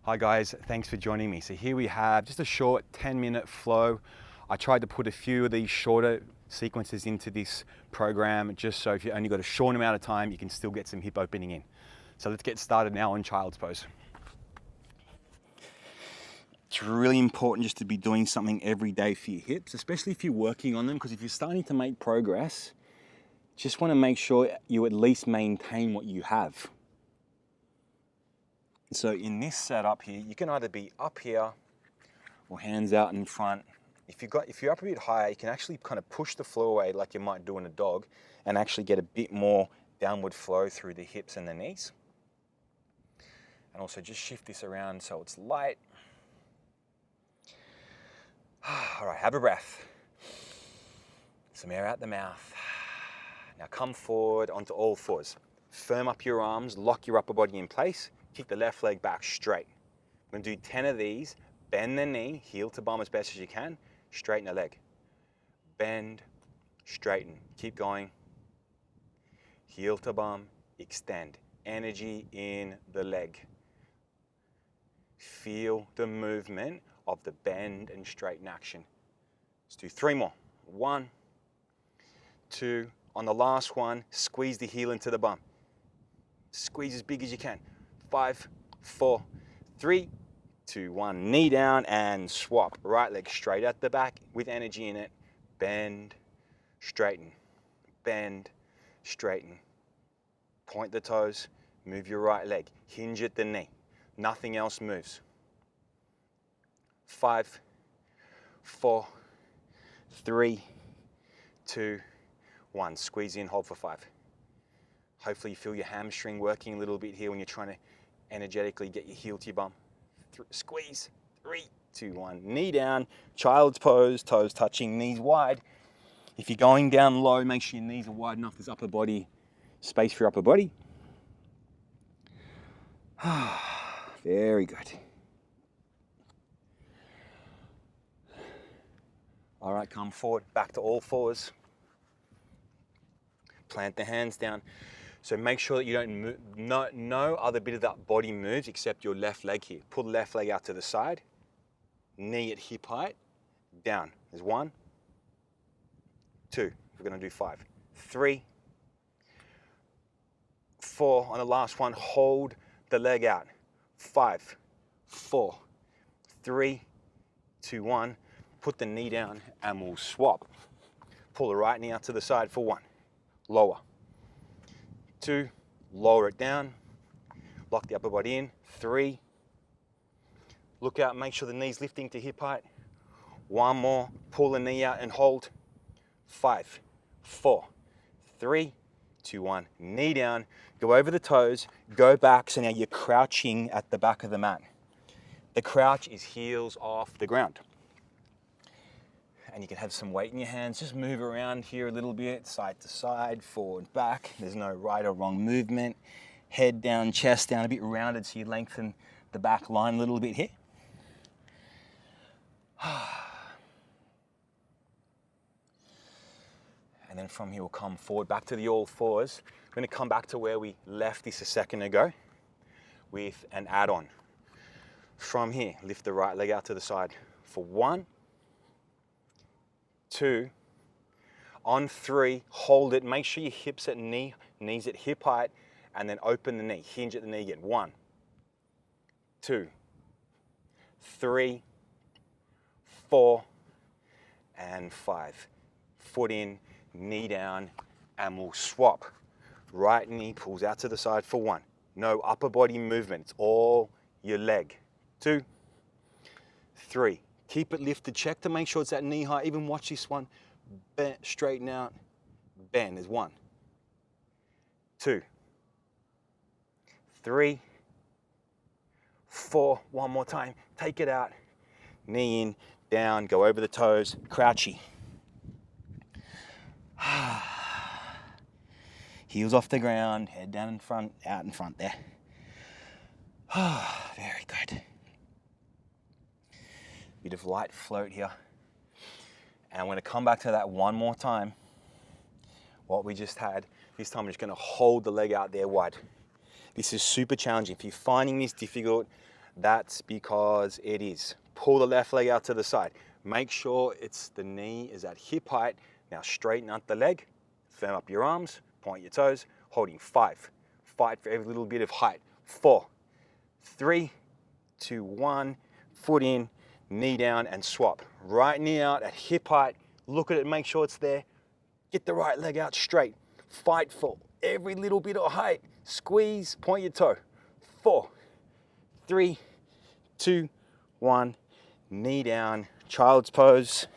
Hi guys, thanks for joining me. So here we have just a short 10-minute flow. I tried to put a few of these shorter sequences into this program just so if you only got a short amount of time, you can still get some hip opening in. So let's get started now on child's pose. It's really important just to be doing something every day for your hips, especially if you're working on them, because if you're starting to make progress, just want to make sure you at least maintain what you have. So in this setup here, you can either be up here or hands out in front. If you're up a bit higher, you can actually kind of push the floor away like you might do in a dog and actually get a bit more downward flow through the hips and the knees. And also just shift this around so it's light. All right, have a breath. Some air out the mouth. Now come forward onto all fours. Firm up your arms, lock your upper body in place. Kick the left leg back straight. We're going to do 10 of these. Bend the knee, heel to bum as best as you can. Straighten the leg. Bend, straighten. Keep going. Heel to bum, extend. Energy in the leg. Feel the movement of the bend and straighten action. Let's do 3 more. 1, 2. On the last one, squeeze the heel into the bum. Squeeze as big as you can. 5, 4, 3, 2, 1. Knee down and swap. Right leg straight at the back with energy in it. Bend, straighten. Bend, straighten. Point the toes. Move your right leg. Hinge at the knee. Nothing else moves. 5, 4, 3, 2, 1. Squeeze in, hold for 5. Hopefully you feel your hamstring working a little bit here when you're trying to energetically get your heel to your bum. Squeeze. 3, 2, 1. Knee down. Child's pose. Toes touching. Knees wide. If you're going down low, make sure your knees are wide enough. There's upper body space for your upper body. Very good. All right, come forward. Back to all fours. Plant the hands down. So make sure that you don't move, no other bit of that body moves except your left leg here. Pull the left leg out to the side, knee at hip height, down. There's 1, 2, we're gonna do 5, 3, 4, on the last one, hold the leg out. 5, 4, 3, 2, 1, put the knee down and we'll swap. Pull the right knee out to the side for 1, lower. 2, lower it down, lock the upper body in. 3, look out, make sure the knee's lifting to hip height. 1 more, pull the knee out and hold. 5, 4, 3, 2, 1, knee down, go over the toes, go back, so now you're crouching at the back of the mat. The crouch is heels off the ground. And you can have some weight in your hands. Just move around here a little bit, side to side, forward, back. There's no right or wrong movement. Head down, chest down, a bit rounded so you lengthen the back line a little bit here. And then from here we'll come forward back to the all fours. We're going to come back to where we left this a second ago with an add-on. From here, lift the right leg out to the side for 1, 2, on 3, hold it, make sure your hips at knees at hip height, and then open the knee, hinge at the knee again. 1, 2, 3, 4, and 5. Foot in, knee down, and we'll swap. Right knee pulls out to the side for 1. No upper body movement, it's all your leg. 2, 3. Keep it lifted, check to make sure it's at knee height. Even watch this one, bend, straighten out, bend. There's 1, 2, 3, 4, 1 more time. Take it out, knee in, down, go over the toes, crouchy. Heels off the ground, head down in front, out in front there. Very good. Bit of light float here. And I'm going to come back to that one more time. What we just had. This time I'm just going to hold the leg out there wide. This is super challenging. If you're finding this difficult, That's because it is. Pull the left leg out to the side. Make sure the knee is at hip height. Now straighten out the leg, firm up your arms, point your toes, holding 5. Fight for every little bit of height. 4, 3, 2, 1, foot in, knee down and swap. Right knee out at hip height, look at it, make sure it's there. Get the right leg out straight. Fight for every little bit of height. Squeeze, point your toe. 4, 3, 2, 1, knee down, child's pose.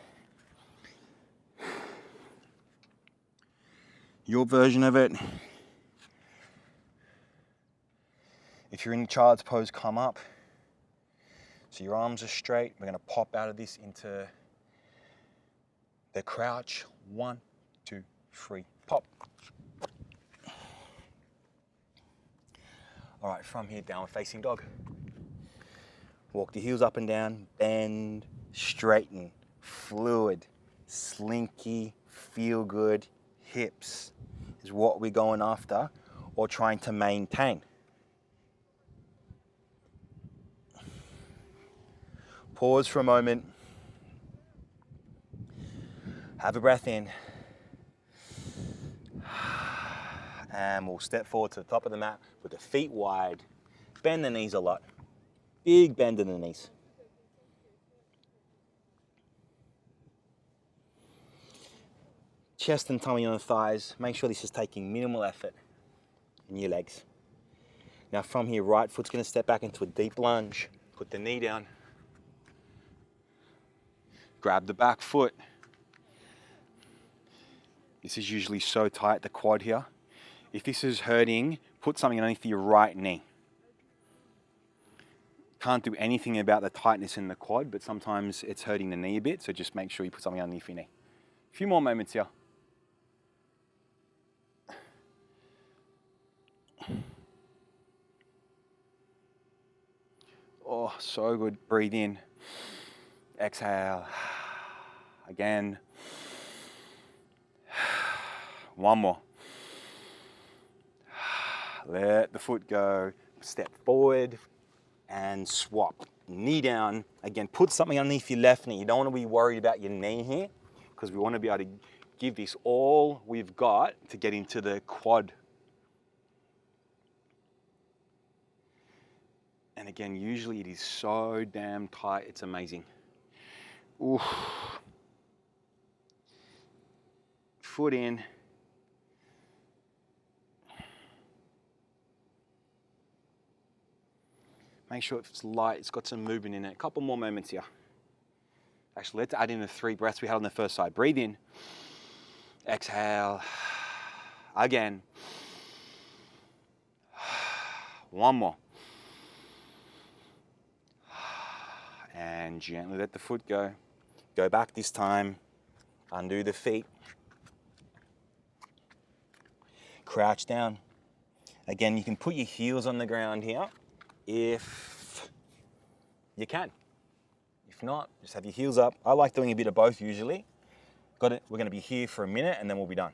Your version of it. If you're in child's pose, come up. So your arms are straight. We're gonna pop out of this into the crouch. 1, 2, 3, pop. All right, from here, downward facing dog. Walk the heels up and down, bend, straighten, fluid, slinky, feel good, hips is what we're going after or trying to maintain. Pause for a moment. Have a breath in. And we'll step forward to the top of the mat with the feet wide. Bend the knees a lot. Big bend in the knees. Chest and tummy on the thighs. Make sure this is taking minimal effort in your legs. Now from here, right foot's gonna step back into a deep lunge. Put the knee down. Grab the back foot. This is usually so tight, the quad here. If this is hurting, put something underneath your right knee. Can't do anything about the tightness in the quad, but sometimes it's hurting the knee a bit, so just make sure you put something underneath your knee. A few more moments here. Oh, so good. Breathe in. Exhale. Again. One more. Let the foot go. Step forward and swap. Knee down. Again, put something underneath your left knee. You don't want to be worried about your knee here because we want to be able to give this all we've got to get into the quad. And again, usually it is so damn tight, it's amazing. Oof. Foot in. Make sure it's light, it's got some movement in it. A couple more moments here. Actually, let's add in the 3 breaths we had on the first side. Breathe in. Exhale. Again. One more. And gently let the foot go. Go back this time. Undo the feet. Crouch down. Again, you can put your heels on the ground here if you can. If not, just have your heels up. I like doing a bit of both usually. Got it. We're going to be here for a minute and then we'll be done.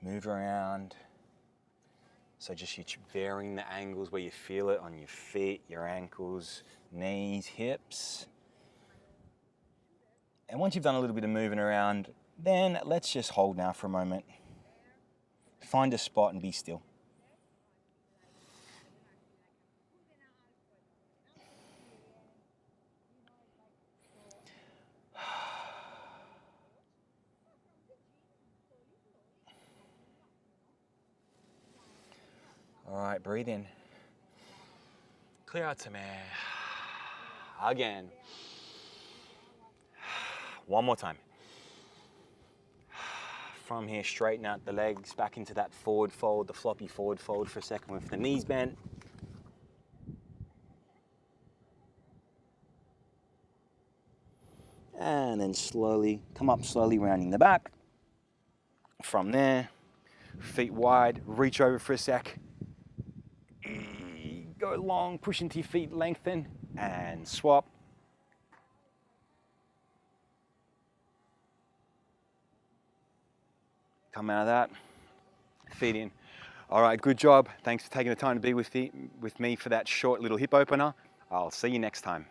Move around. So just you're varying the angles where you feel it on your feet, your ankles, knees, hips. And once you've done a little bit of moving around, then let's just hold now for a moment. Find a spot and be still. All right, breathe in. Clear out some air. Again. One more time. From here, straighten out the legs back into that forward fold, the floppy forward fold for a second with the knees bent. And then slowly, come up slowly, rounding the back. From there, feet wide, reach over for a sec. Go long, push into your feet, lengthen, and swap. Come out of that. feet in. All right, good job. Thanks for taking the time to be with me for that short little hip opener. I'll see you next time.